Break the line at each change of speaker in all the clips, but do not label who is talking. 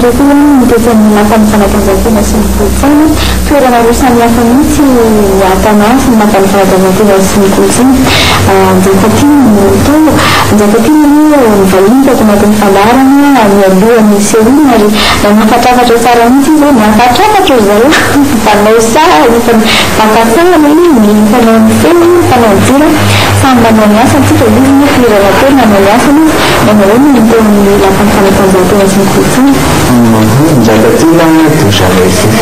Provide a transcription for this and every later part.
Mitetsan'ny mampamifanatanjahantena sy ny kolontsaina toerana roa samihafa mihitsy atanà sy ny mampamifanatanjahantena sy ny kolontsaina anjakatiny nivahiny tato anatin'ny fandarana mialohan'ny sehoiny ary mahafatrafatra tsara mihitsy izy mahafatrafatra zareo fanao sara fankatsara fanao ny feno fanao ny jira samy manao ny asa tsika izy firana teo manao ny asany manao hoe mitaon'ny mampamifanatanjahantena sy ny kolontsaina
Jakatina itu jamais sih.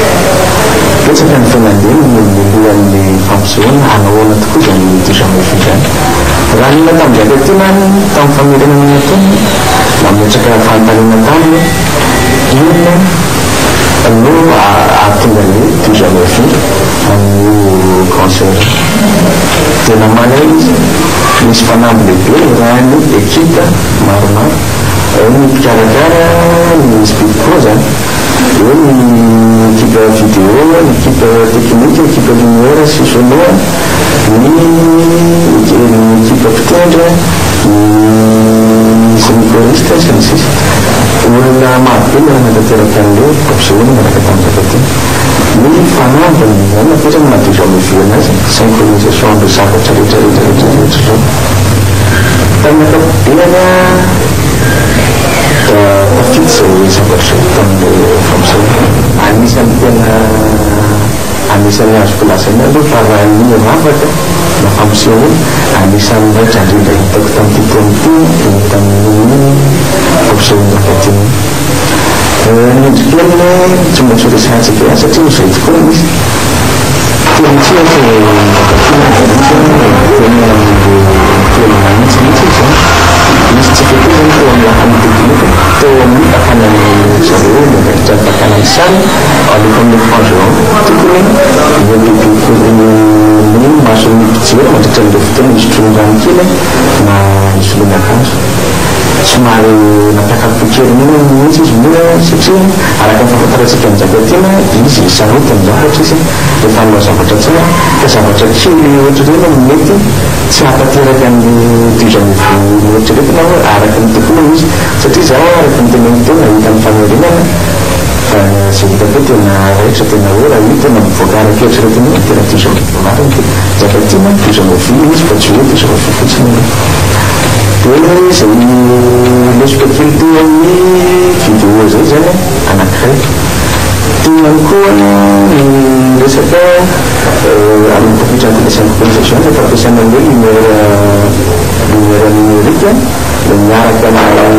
Kita kan penanjung bulan di famsun, anak-anak itu dan itu jamais sih kan. Rani matam jakatina, tam family dengan itu, namun sekarang fantan matam, ini anu arti dari itu jamais sih, anu konser. Jadi mana ini panam betul, rani kita marmar. Ini cara-cara ini speed program ini kita video kita teknik kita dengar semua ini kita percaya seni korista sensis ulah mati yang ada terkait dengan opsiun mereka tampilkan ini fana dengan kita mati sama filmnya sinkronisasi besar cerita dan mereka dia Fixo sampai sampai famso. Anisan yang sekolahnya itu para ini apa tu? Famso. Anisan jadi dari tentang tentang famso marketing. Ini juga cuma sudah saya sekian saja saya sekolah ni. Semari nakakal pikir ini sih sebenarnya sih arahkan faktor sekian jagatina ini sih sangat tenjak sih depan masa percaya kesabaran cili itu mengerti siapa tiada yang dijadikan jadi kenapa arahkan itu nulis jadi saya penting itu kan family mana sehingga betul setelah orang itu memfokuskan ke cerita ini tidak bisa kemarin jagatina bisa memfilm seperti itu seperti itu Ini seperti itu video saja anak saya. Tuanku ni resepnya ada pekerjaan pekerjaan tetapi saya membeli mereka menyarankan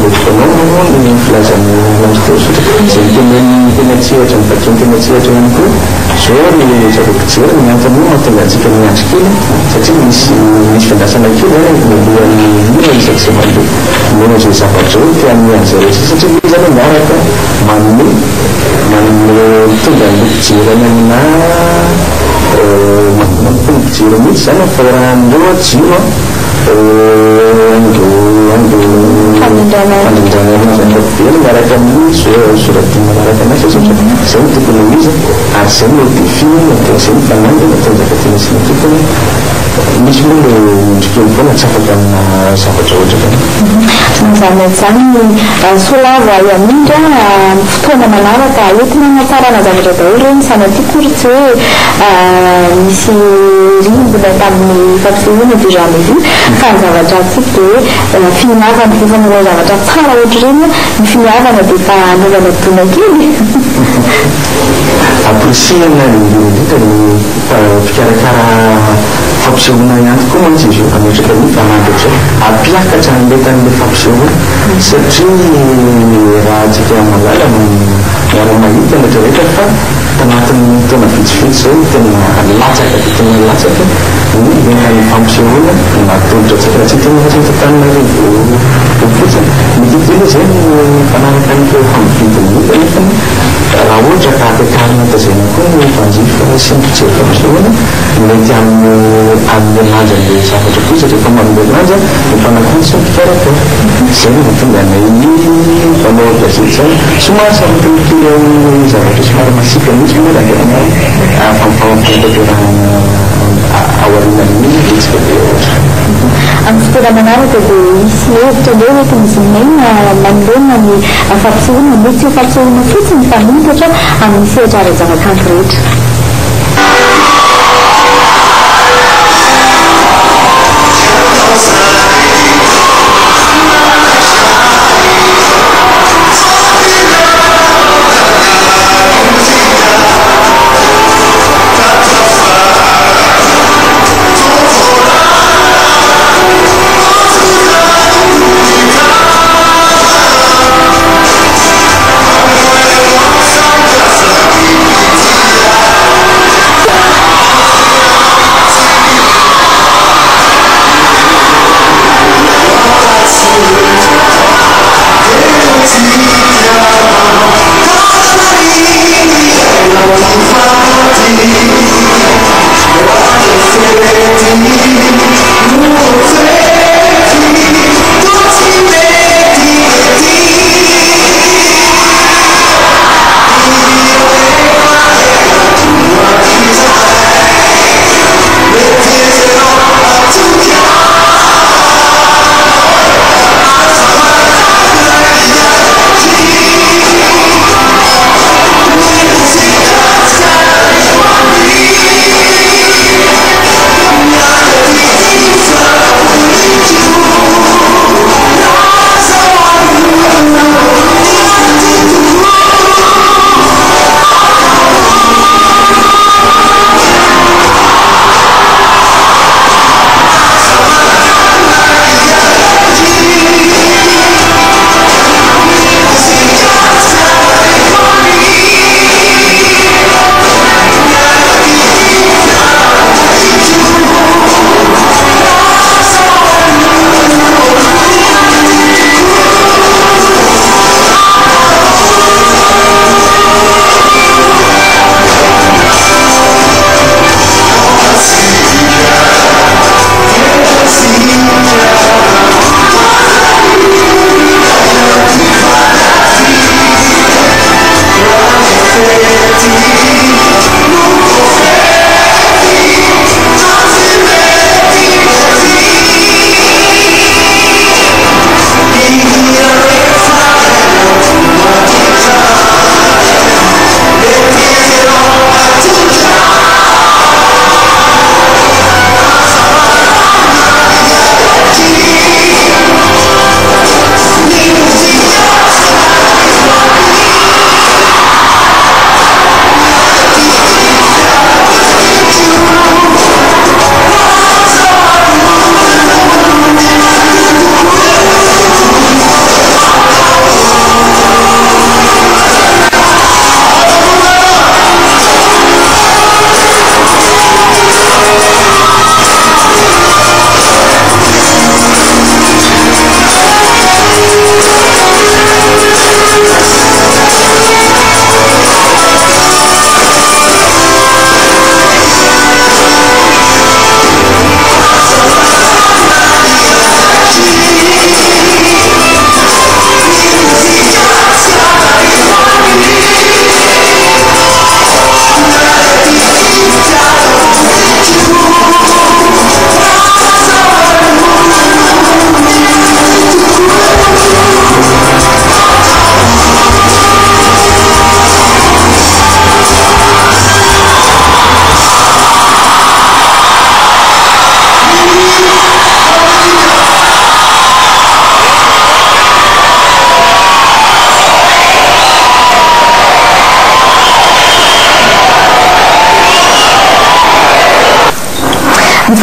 ekonomi ini inflasi yang seterusnya sehingga finansial tempat finansial dengan itu soal ini jadi kecil yang perlu matematik yang sekali jadi misi pendasan lagi kemudian nilai seksi itu menuju sampai yang saya jadi bisa mengarahkan mani itu dan kecilan yang mampu kecilan ini sana peran dua jiwa Pandang yang mereka sudah mereka masih saya untuk menulis arsen lebih film untuk saya panjang untuk jaga jenis itu ini semua mungkin pun sahabatkan sahabat cowok juga.
Misalnya Sulawesi yang minta tuan malam kali itu cara nak jaga orang sana tu kurce misi ribu datang ni vaksin itu jamin kan jaga jatuh tu film akan kita mula jaga cara orang ni film akan ada kan ada tu lagi.
Apresiasi yang dari cara-cara faksionalnya aku masih suka musik ini karena itu apakah kecantikan di faksion sejauh raja yang malam yang lagi yang bercerita kan teman-teman itu masih fit dengan lacak ini dengan faksion itu jadi cerita macam tentang itu begitu ini saya kenalkan ke faksion ini kan rawat Jakarta karena terjadi pun wajib simpel faksion macam ambil aja di sahabat itu jadi ambil aja bukan langsung cara tu saya mungkin dan ini kalau bersesuai semua sampai yang saya itu semua masih kami semua lagi apa-apa untuk orang awalnya ini seperti itu
amin'ny fotoana manaraka dia isy hevitra ndray mety mizinena manoloana ny fampisehoana mety ho fampisehoana fotsiny fa mitatra amin'ny sehatra ara-zavakanto rehetra.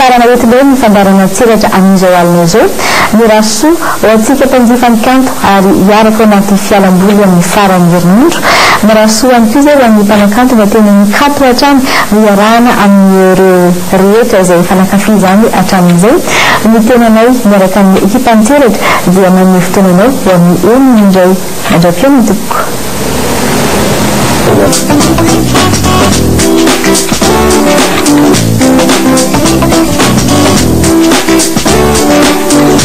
farana rehetra ny fandarana tselatra amin'izao alina izao ny rasoa ho antsika mpanjifa ny kanto ary hiaraka anaty fialamboly amin'ny farany herinandro ny rasoa any koa izay ho an'ny mpanakanto mba tena mikato hatrany no iarahana amin'ireo rehetra izay fanakafi zany hatramin'izay ny tenanay miaraka amin'ny ekipa ny tselatra dia manome fotoananao ho amin'ny eniny indray andrafiana ny tompoko.